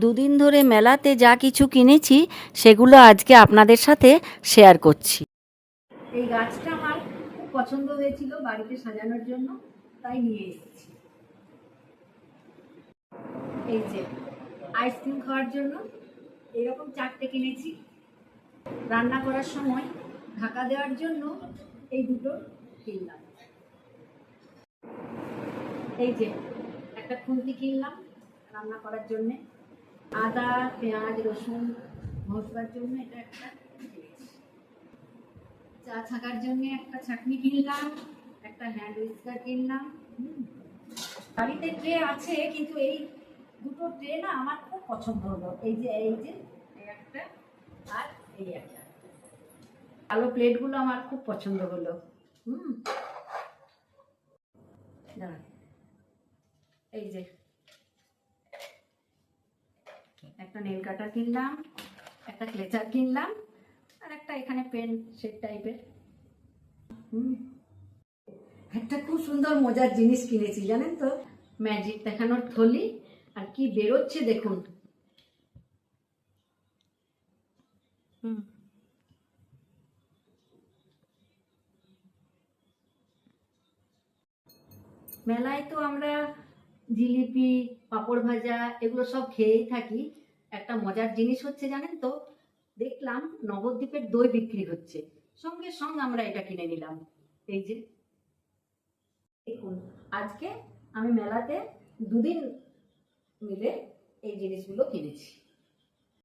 দুদিন ধরে মেলাতে যা কিছু কিনেছি সেগুলো আজকে আপনাদের সাথে শেয়ার করছি। এই গাছটা আমার খুব পছন্দ হয়েছিল বাড়িতে সাজানোর জন্য, তাই নিয়ে এসেছি। এই যে আইসক্রিম খাওয়ার জন্য এরকম 4টে কিনেছি। রান্না করার সময় ঢাকা দেওয়ার জন্য এই দুটো কিনলাম। এই যে একটা খুন্তি কিনলাম রান্না করার জন্য। আদা, পেঁয়াজ, রসুন ঘষবার জন্য এটা একটা কিনেছি। চা ছাকার জন্য একটা ছাঁকনি কিনলাম, একটা হ্যান্ড উইস্কার কিনলাম। বাড়িতে ট্রে আছে, কিন্তু এই দুটো ট্রে না আমার খুব পছন্দ হলো। এই যে একটা আর এই একটা কালো প্লেটগুলো আমার খুব পছন্দ হলো। এই যে একটা নেল কাটার কিনলাম, একটা ক্লেচার কিনলাম, আর একটা এখানে পেন সেট টাইপের। একটা খুব সুন্দর মজার জিনিস কিনেছি জানেন তো, ম্যাজিক দেখানোর থলি। আর কি বেরোচ্ছে দেখুন। মেলায় তো আমরা জিলিপি, পাঁপড় ভাজা এগুলো সব খেয়েই থাকি। একটা মজার জিনিস হচ্ছে জানেন তো, দেখলাম নবদ্বীপের দই বিক্রি হচ্ছে, সঙ্গে সঙ্গে আমরা এটা কিনে নিলাম। এই যে দেখুন, আজকে আমি মেলাতে দুদিন মিলে এই জিনিসগুলো কিনেছি।